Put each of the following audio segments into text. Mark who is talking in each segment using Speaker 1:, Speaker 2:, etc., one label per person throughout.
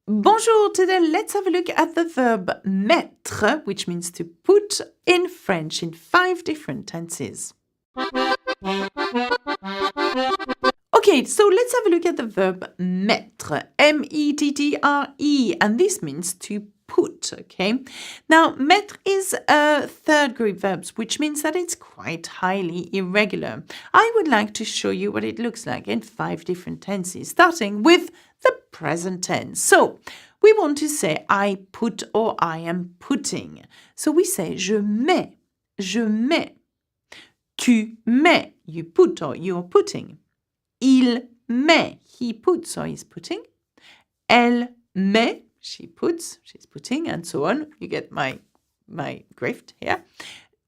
Speaker 1: Bonjour, today let's have a look at the verb mettre, which means to put in French in 5 different tenses. Okay, so let's have a look at the verb mettre, M-E-T-T-R-E, and this means to put, okay? Now, mettre is a third group verbs, which means that it's quite highly irregular. I would like to show you what it looks like in 5 different tenses, starting with the present tense. So, we want to say I put or I am putting. So we say je mets, je mets. Tu mets, you put or you're putting. Il met, he puts or he's putting. Elle met, she puts, she's putting, and so on. You get my grift here.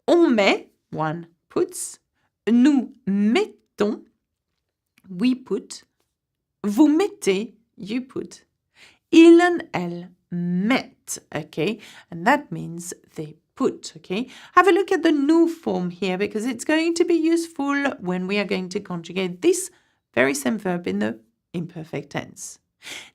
Speaker 1: On met, one puts. Nous mettons, we put. Vous mettez, you put. Il and elle met, okay? And that means they put, okay? Have a look at the nous form here because it's going to be useful when we are going to conjugate this very same verb in the imperfect tense.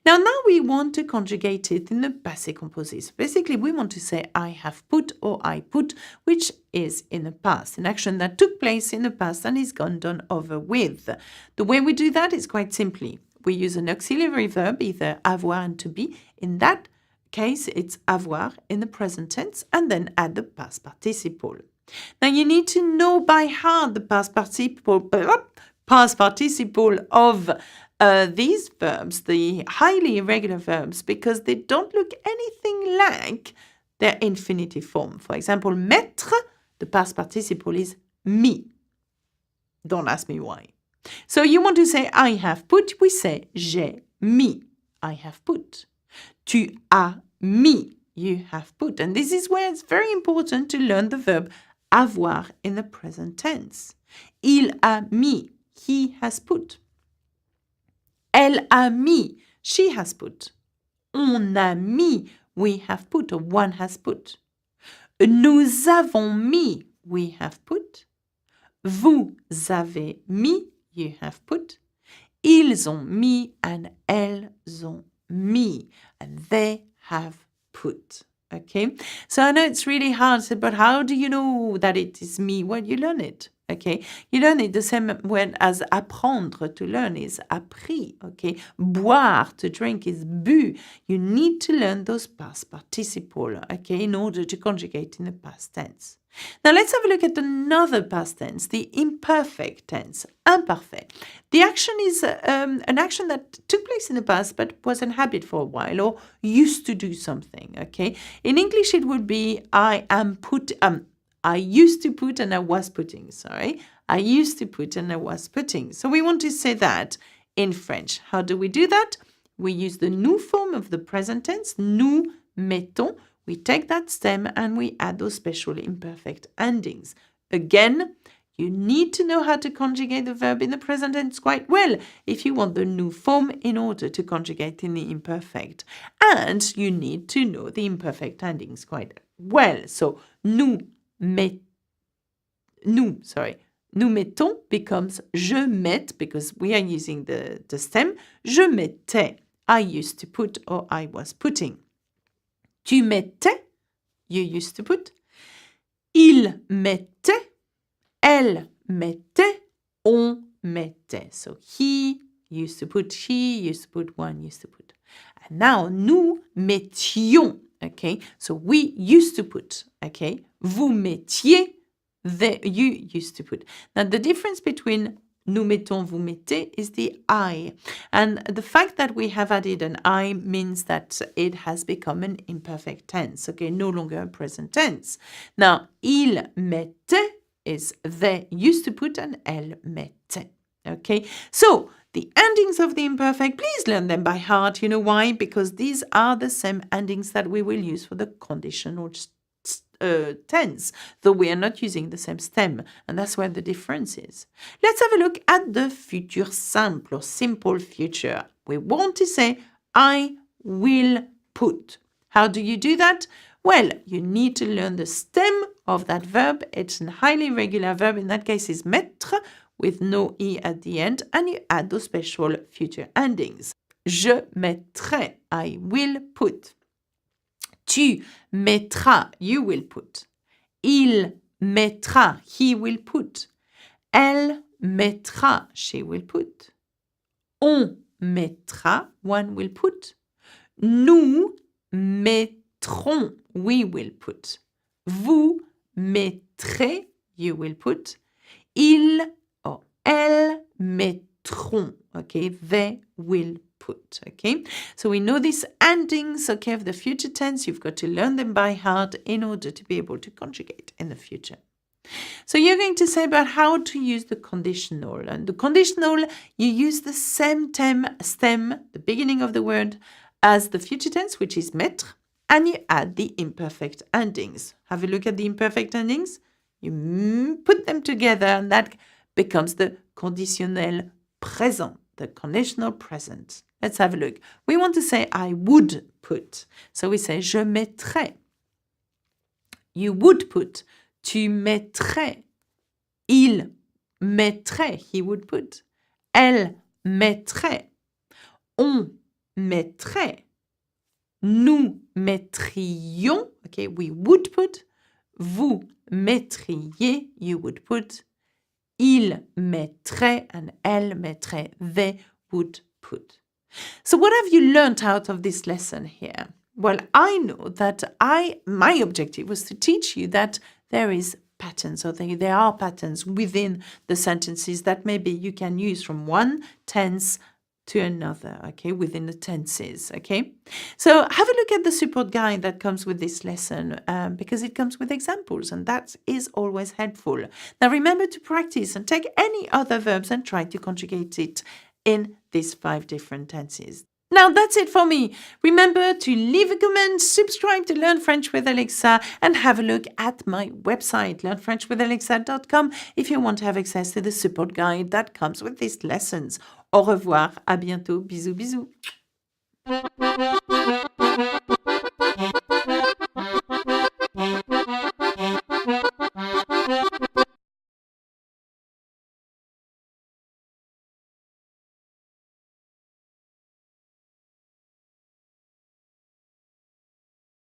Speaker 1: Now we want to conjugate it in the passé composé. So basically, we want to say I have put or I put, which is in the past, an action that took place in the past and is gone done over with. The way we do that is quite simply. We use an auxiliary verb, either avoir and to be. In that case, it's avoir in the present tense and then add the past participle. Now, you need to know by heart the past participle of these verbs, the highly irregular verbs, because they don't look anything like their infinitive form. For example, mettre, the past participle is mis. Don't ask me why. So you want to say I have put, we say j'ai mis, I have put. Tu as mis, you have put. And this is where it's very important to learn the verb avoir in the present tense. Il a mis, he has put. Elle a mis, she has put. On a mis, we have put, or one has put. Nous avons mis, we have put. Vous avez mis, you have put. Ils ont mis and elles ont mis. And they have put. Okay? So I know it's really hard, but how do you know that it is me? Well, you learn it. Okay? You learn it the same word as apprendre, to learn is appris. Okay? Boire, to drink is bu. You need to learn those past participle, okay, in order to conjugate in the past tense. Now let's have a look at another past tense, the imperfect tense, imparfait. The action is an action that took place in the past but was in habit for a while or used to do something, okay? In English it would be I used to put and I was putting, sorry. I used to put and I was putting. So we want to say that in French. How do we do that? We use the nous form of the present tense, nous mettons. We take that stem and we add those special imperfect endings. Again, you need to know how to conjugate the verb in the present tense quite well if you want the nous form in order to conjugate in the imperfect. And you need to know the imperfect endings quite well. So, nous mettons becomes je mette because we are using the stem. Je mettais, I used to put or I was putting. Tu mettais, you used to put. Il mettait, elle mettait, on mettait. So he used to put, she used to put, one used to put. And now, nous mettions, okay? So we used to put, okay? Vous mettiez, you used to put. Now, the difference between nous mettons, vous mettez is the I. And the fact that we have added an I means that it has become an imperfect tense, okay, no longer a present tense. Now, il mettait is they used to put and elle mettait, okay? So, the endings of the imperfect, please learn them by heart. You know why? Because these are the same endings that we will use for the conditional tense, though we are not using the same stem, and that's where the difference is. Let's have a look at the future simple or simple future. We want to say, I will put. How do you do that? Well, you need to learn the stem of that verb. It's a highly irregular verb. In that case, is mettre with no E at the end, and you add those special future endings. Je mettrai. I will put. Tu mettras. You will put. Il mettra. He will put. Elle mettra. She will put. On mettra. One will put. Nous mettrons. We will put. Vous mettrez. You will put. Ils or elles mettront. Okay, they will put. Okay, so we know these endings, okay, of the future tense. You've got to learn them by heart in order to be able to conjugate in the future. So you're going to say about how to use the conditional. And the conditional, you use the same stem, the beginning of the word, as the future tense, which is mettre, and you add the imperfect endings. Have a look at the imperfect endings. You put them together, and that becomes the conditionnel présent, the conditional present. Let's have a look. We want to say I would put. So we say je mettrais. You would put. Tu mettrais. Il mettrait. He would put. Elle mettrait. On mettrait. Nous mettrions. Okay, we would put. Vous mettriez. You would put. Il mettrait and elle mettrait. They would put. So what have you learned out of this lesson here? Well, I know that my objective was to teach you that there is patterns, or there are patterns within the sentences that maybe you can use from one tense to another, okay, within the tenses, okay? So have a look at the support guide that comes with this lesson because it comes with examples, and that is always helpful. Now remember to practice and take any other verbs and try to conjugate it in these 5 different tenses. Now that's it for me. Remember to leave a comment, subscribe to Learn French with Alexa, and have a look at my website, learnfrenchwithalexa.com, if you want to have access to the support guide that comes with these lessons. Au revoir, à bientôt, bisous bisous.